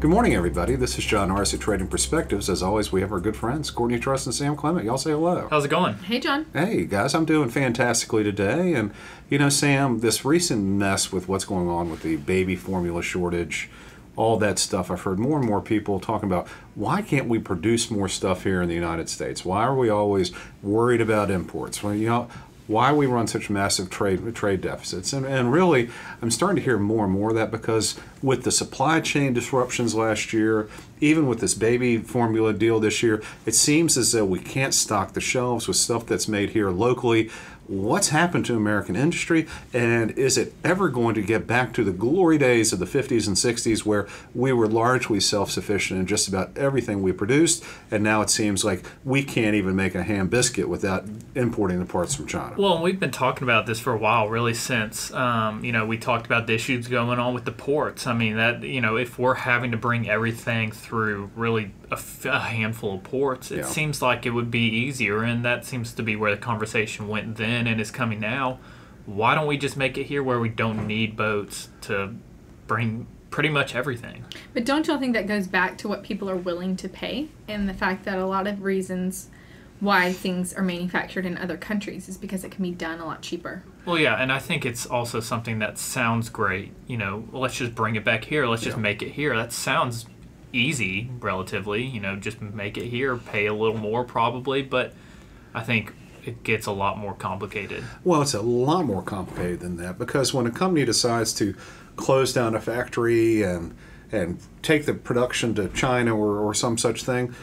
Good morning, everybody. This is John Norris at Trading Perspectives. As always, we have our good friends, Courtney Trust and Sam Clement. Y'all say hello. How's it going? Hey, John. Hey, guys. I'm doing fantastically today. And, you know, Sam, this recent mess with what's going on with the baby formula shortage, all that stuff, I've heard more and more people talking about, why can't we produce more stuff here in the United States? Why are we always worried about imports? Well, you know, why we run such massive trade deficits. And really, I'm starting to hear more and more of that because with the supply chain disruptions last year, even with this baby formula deal this year, it seems as though we can't stock the shelves with stuff that's made here locally. What's happened to American industry, and is it ever going to get back to the glory days of the 50s and 60s where we were largely self-sufficient in just about everything we produced, and now it seems like we can't even make a ham biscuit without importing the parts from China? Well, we've been talking about this for a while, really, since, we talked about the issues going on with the ports. I mean, that, if we're having to bring everything through really a handful of ports, it seems like it would be easier, and that seems to be where the conversation went then and is coming now. Why don't we just make it here where we don't need boats to bring pretty much everything? But don't y'all think that goes back to what people are willing to pay, and the fact that a lot of reasons why things are manufactured in other countries is because it can be done a lot cheaper? Well, yeah, and I think it's also something that sounds great. Let's just bring it back here. Let's just make it here. That sounds easy, relatively. Just make it here, pay a little more probably, but I think it gets a lot more complicated. Well, it's a lot more complicated than that, because when a company decides to close down a factory and take the production to China or some such thing,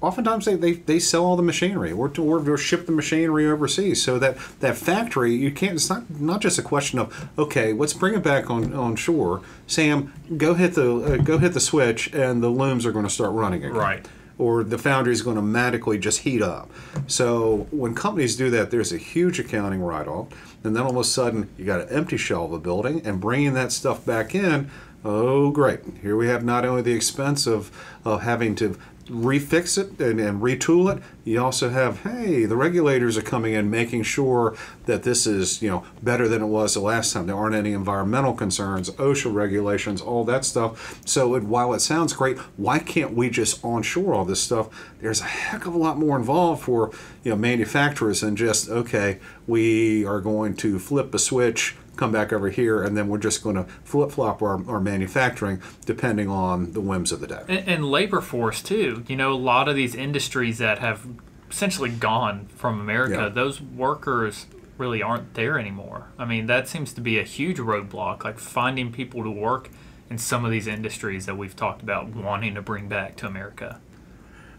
oftentimes they sell all the machinery or ship the machinery overseas. So that factory, you can't. It's not just a question of, okay, let's bring it back on shore. Sam, go hit the switch, and the looms are going to start running again. Right. Or the foundry is going to magically just heat up. So when companies do that, there's a huge accounting write-off, and then all of a sudden you got an empty shell of a building, and bringing that stuff back in. Oh, great! Here we have not only the expense of having to refix it and retool it, you also have, hey, the regulators are coming in making sure that this is better than it was the last time. There aren't any environmental concerns, OSHA regulations, all that stuff. So while it sounds great, why can't we just onshore all this stuff? There's a heck of a lot more involved for manufacturers than just, okay, we are going to flip a switch, come back over here, and then we're just going to flip-flop our manufacturing depending on the whims of the day. And labor force, too. A lot of these industries that have essentially gone from America, those workers really aren't there anymore. I mean, that seems to be a huge roadblock, like finding people to work in some of these industries that we've talked about wanting to bring back to America.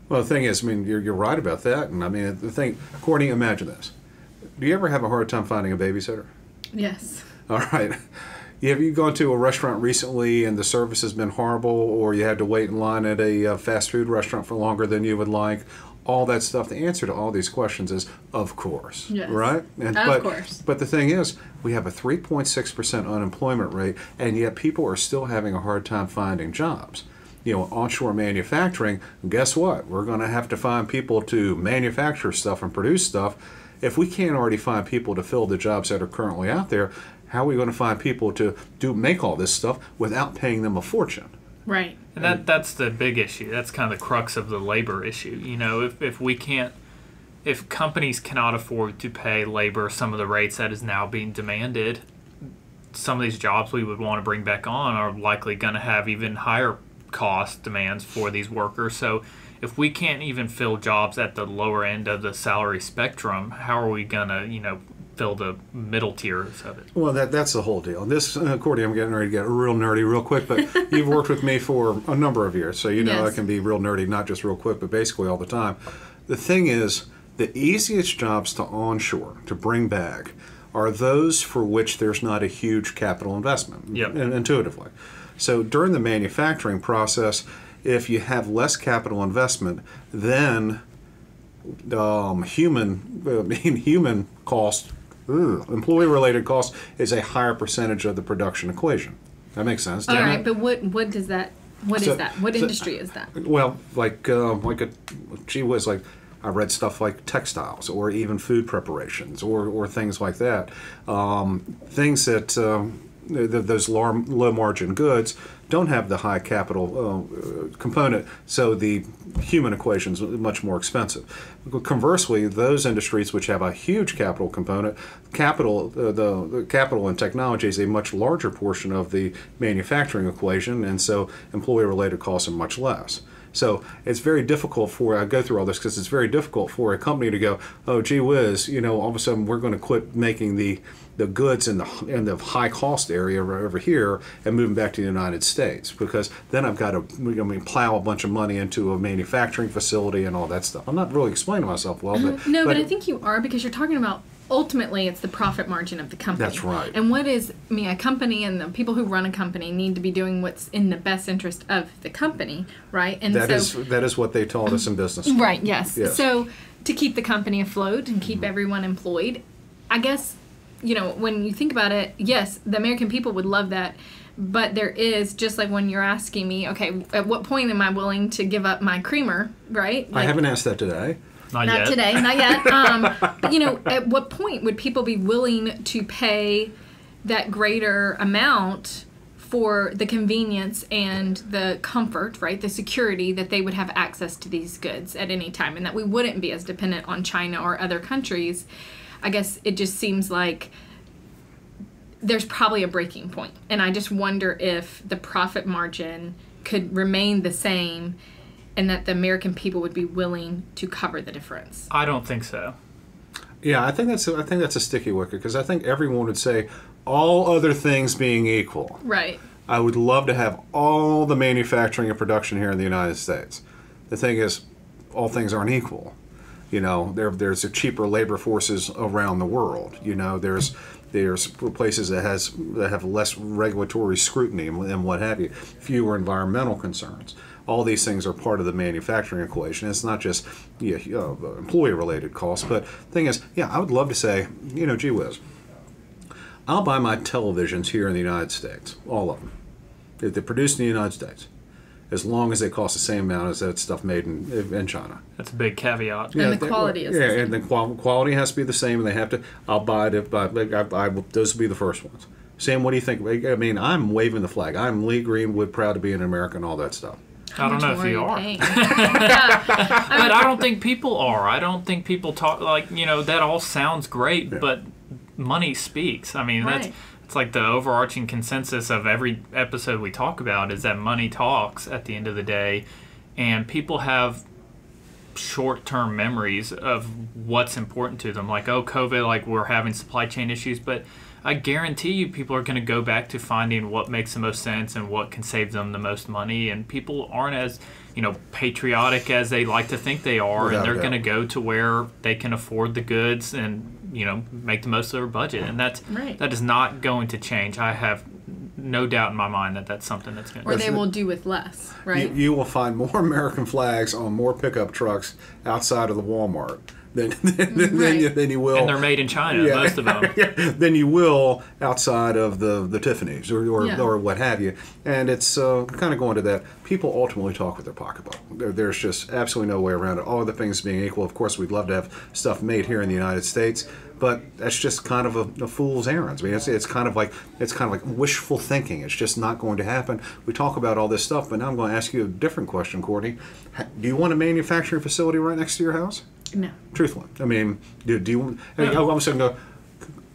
Well, the thing is, you're right about that. And the thing, Courtney, imagine this. Do you ever have a hard time finding a babysitter? Yes. All right. Have you gone to a restaurant recently and the service has been horrible, or you had to wait in line at a fast food restaurant for longer than you would like? All that stuff. The answer to all these questions is, of course. Yes. Right? Of course. But the thing is, we have a 3.6% unemployment rate, and yet people are still having a hard time finding jobs. Onshore manufacturing, guess what? We're going to have to find people to manufacture stuff and produce stuff. If we can't already find people to fill the jobs that are currently out there, how are we going to find people to make all this stuff without paying them a fortune? Right. And that's the big issue. That's kind of the crux of the labor issue. If companies cannot afford to pay labor some of the rates that is now being demanded, some of these jobs we would want to bring back on are likely going to have even higher cost demands for these workers. So if we can't even fill jobs at the lower end of the salary spectrum, how are we going to, fill the middle tiers of it? Well, that's the whole deal. This, Courtney, I'm getting ready to get real nerdy real quick, but you've worked with me for a number of years, so I can be real nerdy, not just real quick, but basically all the time. The thing is, the easiest jobs to onshore, to bring back, are those for which there's not a huge capital investment, intuitively. So during the manufacturing process, if you have less capital investment, then human cost, employee-related cost, is a higher percentage of the production equation. That makes sense. All right, but what does that? What is that? What industry is that? Well, like I read stuff like textiles, or even food preparations, or things like that. Things that those low margin goods don't have the high capital component, so the human equation is much more expensive. Conversely, those industries which have a huge capital component, the capital and technology is a much larger portion of the manufacturing equation, and so employee-related costs are much less. So it's very difficult I go through all this because it's very difficult for a company to go, oh, gee whiz, all of a sudden we're going to quit making the goods in the high cost area over here and moving back to the United States, because then I've got to plow a bunch of money into a manufacturing facility and all that stuff. I'm not really explaining myself well, but no, but I think you are, because you're talking about ultimately it's the profit margin of the company. That's right. And a company and the people who run a company need to be doing what's in the best interest of the company, right? And that is what they taught us in business. Right, yes. So to keep the company afloat and keep everyone employed, I guess, when you think about it, yes, the American people would love that. But there is, just like when you're asking me, okay, at what point am I willing to give up my creamer, right? I haven't asked that today. Not today, not yet. But, at what point would people be willing to pay that greater amount for the convenience and the comfort, right, the security that they would have access to these goods at any time, and that we wouldn't be as dependent on China or other countries? I guess it just seems like there's probably a breaking point. And I just wonder if the profit margin could remain the same and that the American people would be willing to cover the difference. I don't think so. Yeah, I think that's a sticky wicket, because I think everyone would say, all other things being equal. Right. I would love to have all the manufacturing and production here in the United States. The thing is, all things aren't equal. There's cheaper labor forces around the world. There's places that have less regulatory scrutiny and what have you, fewer environmental concerns. All these things are part of the manufacturing equation. It's not just employee-related costs, but the thing is, I would love to say, gee whiz, I'll buy my televisions here in the United States, all of them. If they're produced in the United States, as long as they cost the same amount as that stuff made in China. That's a big caveat. And the quality is the same. And the quality has to be the same, and they have to. I'll buy it. Those will be the first ones. Sam, what do you think? I mean, I'm waving the flag. I'm Lee Greenwood, proud to be an American, all that stuff. I don't know if you are. But I don't think people are. I don't think people talk that all sounds great, but money speaks. I mean, it's like the overarching consensus of every episode we talk about is that money talks at the end of the day, and people have short-term memories of what's important to them. Like, COVID, we're having supply chain issues, but I guarantee you people are going to go back to finding what makes the most sense and what can save them the most money, and people aren't as patriotic as they like to think they are, and they're going to go to where they can afford the goods and make the most of their budget, and that is not going to change. I have no doubt in my mind that that's something that's going to change. Or they will do with less, right? You will find more American flags on more pickup trucks outside of the Walmart than you will. And they're made in China, most of them. Than you will outside of the Tiffany's or what have you. And it's kind of going to that. People ultimately talk with their pocketbook. There's just absolutely no way around it. All other things being equal, of course, we'd love to have stuff made here in the United States, but that's just kind of a fool's errand. I mean, it's kind of like wishful thinking. It's just not going to happen. We talk about all this stuff, but now I'm going to ask you a different question, Courtney. Do you want a manufacturing facility right next to your house? No. Truthfully. I mean, do you... All of a sudden go,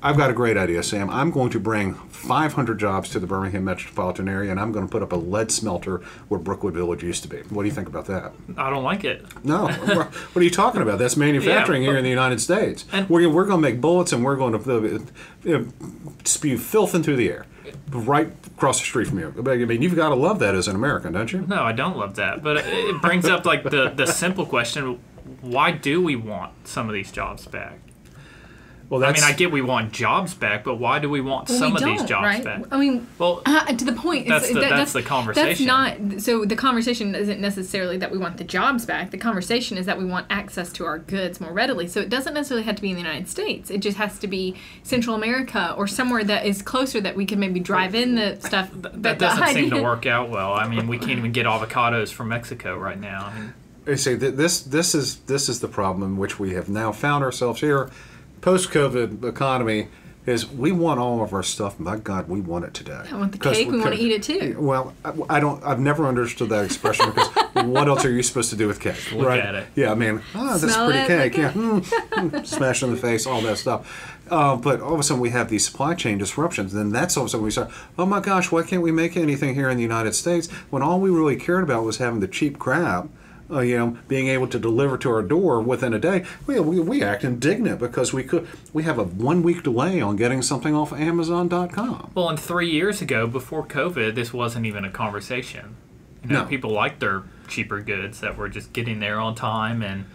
I've got a great idea, Sam. I'm going to bring 500 jobs to the Birmingham metropolitan area, and I'm going to put up a lead smelter where Brookwood Village used to be. What do you think about that? I don't like it. No. What are you talking about? That's manufacturing here in the United States. And we're going to make bullets, and we're going to spew filth into the air. Right across the street from you. I mean, you've got to love that as an American, don't you? No, I don't love that. But it brings up the simple question: why do we want some of these jobs back? Well, I mean, I get we want jobs back, but why do we want some of these jobs back? I mean, to the point. That's the conversation. That's not. So the conversation isn't necessarily that we want the jobs back. The conversation is that we want access to our goods more readily. So it doesn't necessarily have to be in the United States. It just has to be Central America or somewhere that is closer that we can maybe drive in the stuff. That doesn't seem to work out well. I mean, we can't even get avocados from Mexico right now. I mean, I say this is the problem in which we have now found ourselves here. Post-COVID economy is we want all of our stuff. My God, we want it today. I want the cake. We want to eat it too. Well, I don't. I've never understood that expression because what else are you supposed to do with cake? Look at it. Yeah, I mean, that's Smell pretty it, cake. Yeah, smash in the face, all that stuff. But all of a sudden we have these supply chain disruptions. Then that's all of a sudden we start, oh my gosh, why can't we make anything here in the United States when all we really cared about was having the cheap crab, being able to deliver to our door within a day. We act indignant because we have a 1 week delay on getting something off Amazon.com. Well, and 3 years ago, before COVID, this wasn't even a conversation. No. People liked their cheaper goods that were just getting there on time. And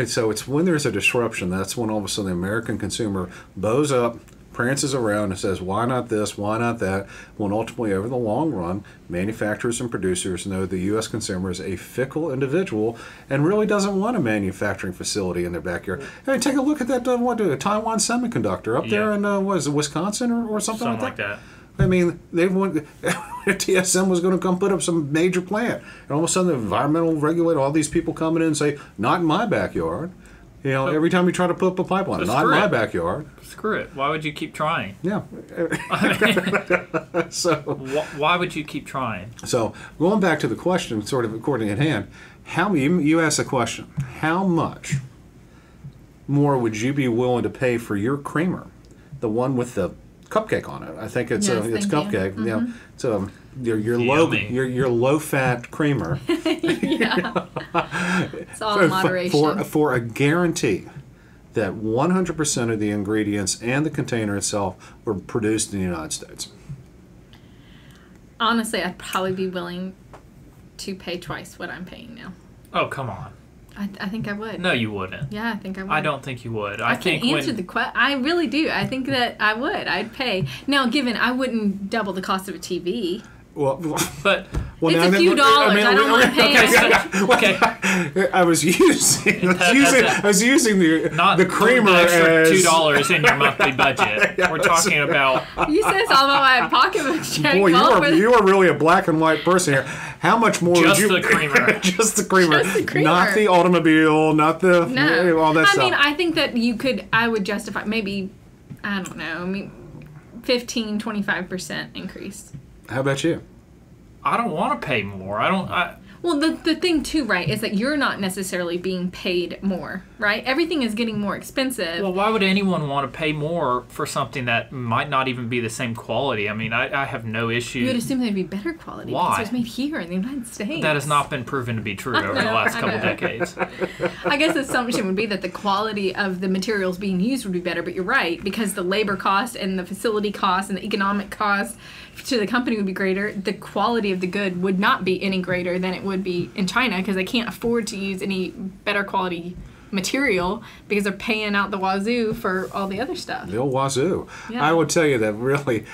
so it's when there's a disruption, that's when all of a sudden the American consumer bows up, prances around and says, why not this, why not that? When ultimately, over the long run, manufacturers and producers know the U.S. consumer is a fickle individual and really doesn't want a manufacturing facility in their backyard. Hey, take a look at that Taiwan Semiconductor up there in, what is it, Wisconsin or something like that? I mean, TSM was going to come put up some major plant. And all of a sudden, the environmental regulator, all these people coming in and say, not in my backyard. Every time you try to put up a pipeline, not in my backyard. Screw it. Why would you keep trying? Yeah. So why would you keep trying? So going back to the question, sort of according at hand, you asked the question, how much more would you be willing to pay for your creamer, the one with the cupcake on it? I think it's cupcake. Mm-hmm. So your low fat creamer. Yeah. It's all in moderation. For a guarantee that 100% of the ingredients and the container itself were produced in the United States. Honestly, I'd probably be willing to pay twice what I'm paying now. Oh, come on. I think I would. No, you wouldn't. Yeah, I think I would. I don't think you would. I can't answer the question. I really do. I think that I would. I'd pay. Now, given I wouldn't double the cost of a TV. Well, but it's a few dollars. I don't want to pay. Okay. I was using the creamer as $2 in your monthly budget. We're talking about. You said it's all about my pocketbook check. Boy, you are really a black and white person here. How much more would you? The creamer. Just the creamer. Just the creamer. Not the automobile. Not the all that stuff. I mean, I think that you could. I would justify maybe. I don't know. I mean, 15-25% increase. How about you? I don't want to pay more. Well, the thing too, right, is that you're not necessarily being paid more, right? Everything is getting more expensive. Well, why would anyone want to pay more for something that might not even be the same quality? I mean, I have no issue. You would assume they'd be better quality because it was made here in the United States. That has not been proven to be true over the last couple decades. I guess the assumption would be that the quality of the materials being used would be better, but you're right, because the labor cost and the facility cost and the economic cost to the company would be greater. The quality of the good would not be any greater than it would be in China because they can't afford to use any better quality material because they're paying out the wazoo for all the other stuff. The old wazoo. Yeah. I would tell you that really,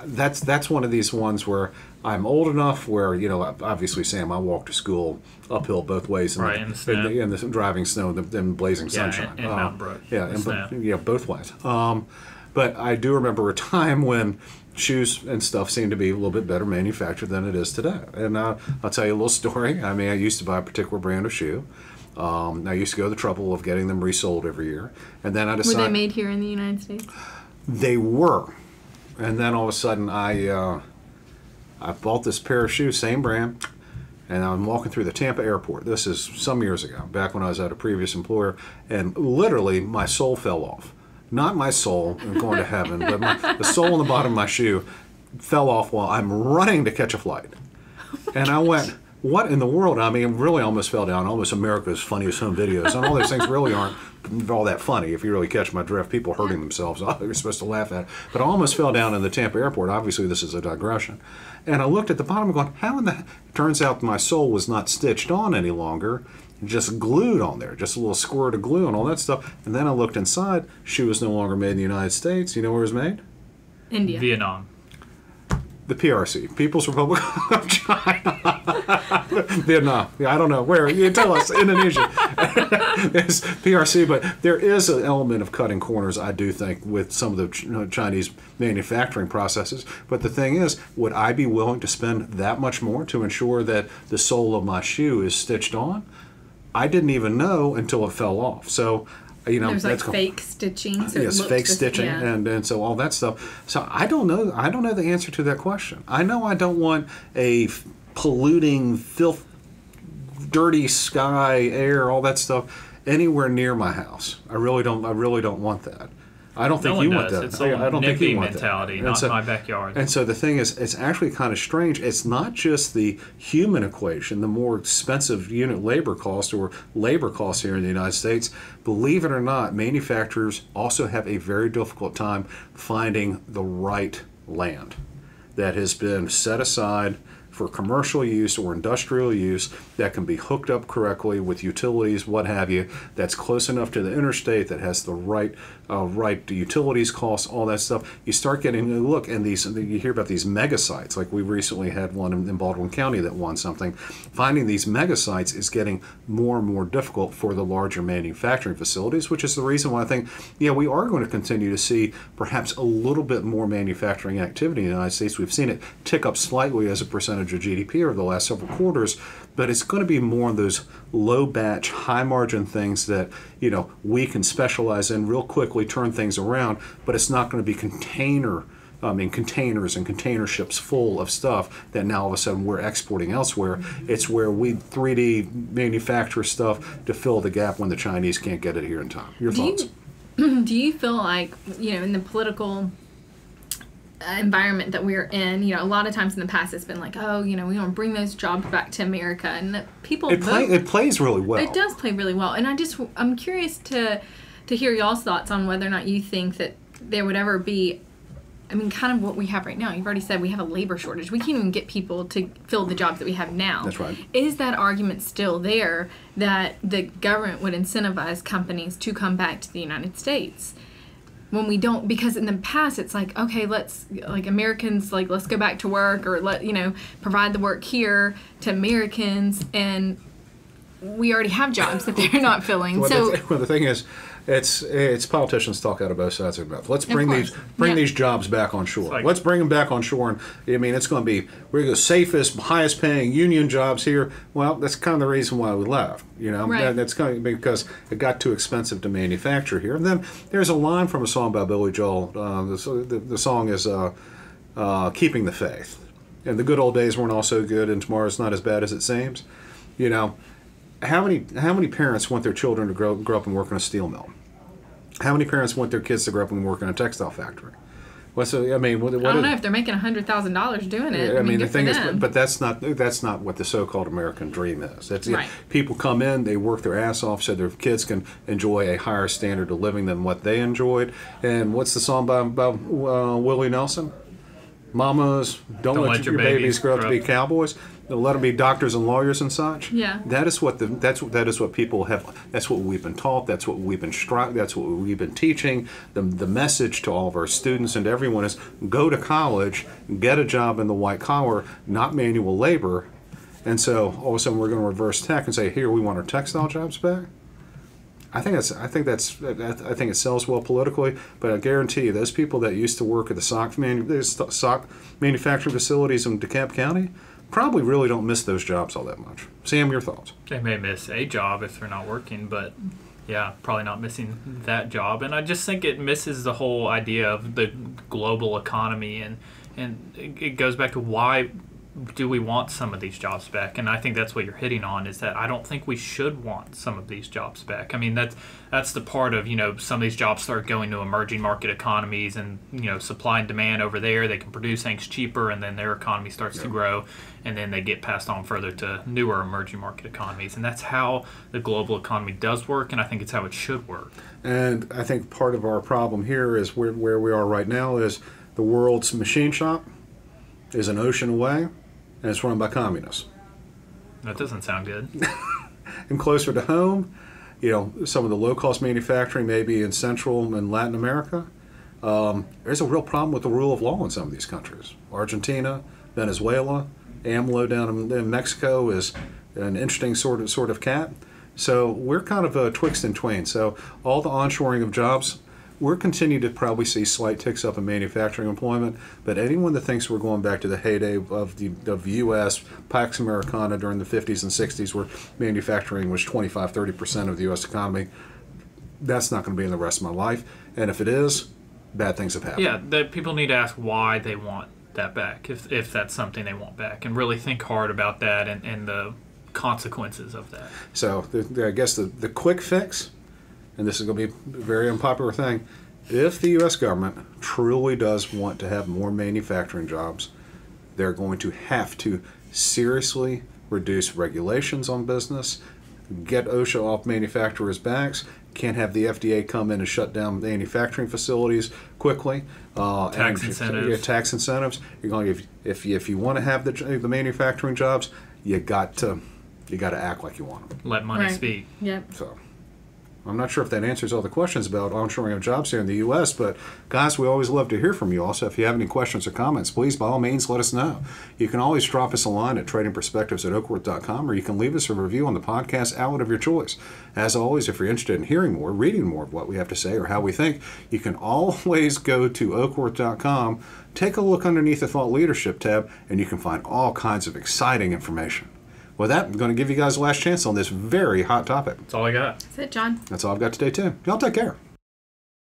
that's one of these ones where I'm old enough where, obviously, Sam, I walked to school uphill both ways in the driving snow and blazing sunshine. In Mount Brook. Yeah, both ways. But I do remember a time when shoes and stuff seem to be a little bit better manufactured than it is today. And I'll tell you a little story. I mean, I used to buy a particular brand of shoe. I used to go to the trouble of getting them resold every year. And then I decided... Were they made here in the United States? They were. And then all of a sudden I bought this pair of shoes, same brand, and I'm walking through the Tampa airport. This is some years ago, back when I was at a previous employer, and literally my sole fell off. Not my soul, I'm going to heaven, but the sole on the bottom of my shoe fell off while I'm running to catch a flight. And I went, what in the world? I mean, really almost fell down. Almost America's Funniest Home Videos. And all those things really aren't all that funny, if you really catch my drift. People hurting themselves. Oh, you're supposed to laugh at it. But I almost fell down in the Tampa airport. Obviously, this is a digression. And I looked at the bottom and going, how in the... Turns out my sole was not stitched on any longer. Just glued on there, just a little squirt of glue and all that stuff. And then I looked inside. Shoe was no longer made in the United States. You know where it was made? India. Vietnam. The PRC, People's Republic of China. Vietnam. Yeah, I don't know where. You tell us. Indonesia. It's PRC, but there is an element of cutting corners, I do think, with some of the Chinese manufacturing processes. But the thing is, would I be willing to spend that much more to ensure that the sole of my shoe is stitched on? I didn't even know until it fell off. So There's like fake stitching. So yes, fake stitching, and so all that stuff. So I don't know. I don't know the answer to that question. I know I don't want a polluting, filth, dirty sky, air, all that stuff anywhere near my house. I really don't want that. I don't think you want that. It's a I don't think you want mentality, that. not my backyard. And so the thing is, it's actually kind of strange. It's not just the human equation, the more expensive unit labor cost or labor costs here in the United States. Believe it or not, manufacturers also have a very difficult time finding the right land that has been set aside for commercial use or industrial use that can be hooked up correctly with utilities, what have you, that's close enough to the interstate, that has the right utilities costs, all that stuff. You start getting a look, and you hear about these mega sites, like we recently had one in Baldwin County that won something. Finding these mega sites is getting more and more difficult for the larger manufacturing facilities, which is the reason why I think, we are going to continue to see perhaps a little bit more manufacturing activity in the United States. We've seen it tick up slightly as a percentage of GDP over the last several quarters, but it's going to be more of those low batch, high margin things that we can specialize in real quickly, turn things around, but it's not going to be containers and container ships full of stuff that now all of a sudden we're exporting elsewhere. It's where we 3D manufacture stuff to fill the gap when the Chinese can't get it here in time. Your thoughts? Do you feel like, in the political environment that we're in, a lot of times in the past it's been like, we want to bring those jobs back to America, and that people it plays really well. It does play really well, and I'm curious to hear y'all's thoughts on whether or not you think that there would ever be, kind of what we have right now. You've already said we have a labor shortage. We can't even get people to fill the jobs that we have now. That's right. Is that argument still there that the government would incentivize companies to come back to the United States? When we don't, because in the past it's like, okay, let's go back to work, or provide the work here to Americans, and we already have jobs that they're not filling. The thing is, it's politicians talk out of both sides of their mouth. Let's bring these jobs back on shore. Let's bring them back on shore, and it's going to be the safest, highest paying union jobs here. Well, that's kind of the reason why we left. Right. That's kind of because it got too expensive to manufacture here. And then there's a line from a song by Billy Joel. The song is "Keeping the Faith," and the good old days weren't all so good, and tomorrow's not as bad as it seems. How many parents want their children to grow up and work in a steel mill? How many parents want their kids to grow up and work in a textile factory? I don't know if they're making $100,000 doing it. The thing is, but that's not what the so-called American dream is. Right. People come in, they work their ass off so their kids can enjoy a higher standard of living than what they enjoyed. And what's the song by Willie Nelson? Mamas, don't let your babies grow up to be cowboys. Let them be doctors and lawyers and such. Yeah. That is what people have. That's what we've been taught. That's what we've been That's what we've been teaching. The message to all of our students and to everyone is go to college, get a job in the white collar, not manual labor. And so all of a sudden we're going to reverse tech and say, here, we want our textile jobs back. I think it sells well politically, but I guarantee you, those people that used to work at the sock manufacturing facilities in DeKalb County probably really don't miss those jobs all that much. Sam, your thoughts? They may miss a job if they're not working, but probably not missing that job. And I just think it misses the whole idea of the global economy, and it goes back to why do we want some of these jobs back? And I think that's what you're hitting on, is that I don't think we should want some of these jobs back. That's the part of, some of these jobs start going to emerging market economies, and, supply and demand over there, they can produce things cheaper, and then their economy starts to grow, and then they get passed on further to newer emerging market economies. And that's how the global economy does work, and I think it's how it should work. And I think part of our problem here is where we are right now is the world's machine shop is an ocean away, and it's run by communists. That doesn't sound good. And closer to home, some of the low-cost manufacturing maybe in Central and Latin America, there's a real problem with the rule of law in some of these countries. Argentina, Venezuela, AMLO down in Mexico is an interesting sort of cat. So we're kind of twixt and twain. So all the onshoring of jobs, we're continuing to probably see slight ticks up in manufacturing employment, but anyone that thinks we're going back to the heyday of the U.S., Pax Americana during the 50s and 60s, where manufacturing was 25-30% of the U.S. economy, that's not going to be in the rest of my life. And if it is, bad things have happened. Yeah, that people need to ask why they want that back, if that's something they want back, and really think hard about that and the consequences of that. So I guess the quick fix, and this is going to be a very unpopular thing, if the U.S. government truly does want to have more manufacturing jobs, they're going to have to seriously reduce regulations on business, get OSHA off manufacturers' backs, can't have the FDA come in and shut down manufacturing facilities quickly. Tax incentives. Yeah, tax incentives. You're going if you want to have the manufacturing jobs, you got to act like you want them. Let money Right. speak. Yep. So I'm not sure if that answers all the questions about onshoring of jobs here in the U.S., but guys, we always love to hear from you. Also, if you have any questions or comments, please, by all means, let us know. You can always drop us a line at tradingperspectives@oakworth.com, or you can leave us a review on the podcast outlet of your choice. As always, if you're interested in hearing more, reading more of what we have to say or how we think, you can always go to oakworth.com, take a look underneath the Thought Leadership tab, and you can find all kinds of exciting information. With that, I'm going to give you guys the last chance on this very hot topic. That's all I got. That's it, John. That's all I've got today, too. Y'all take care.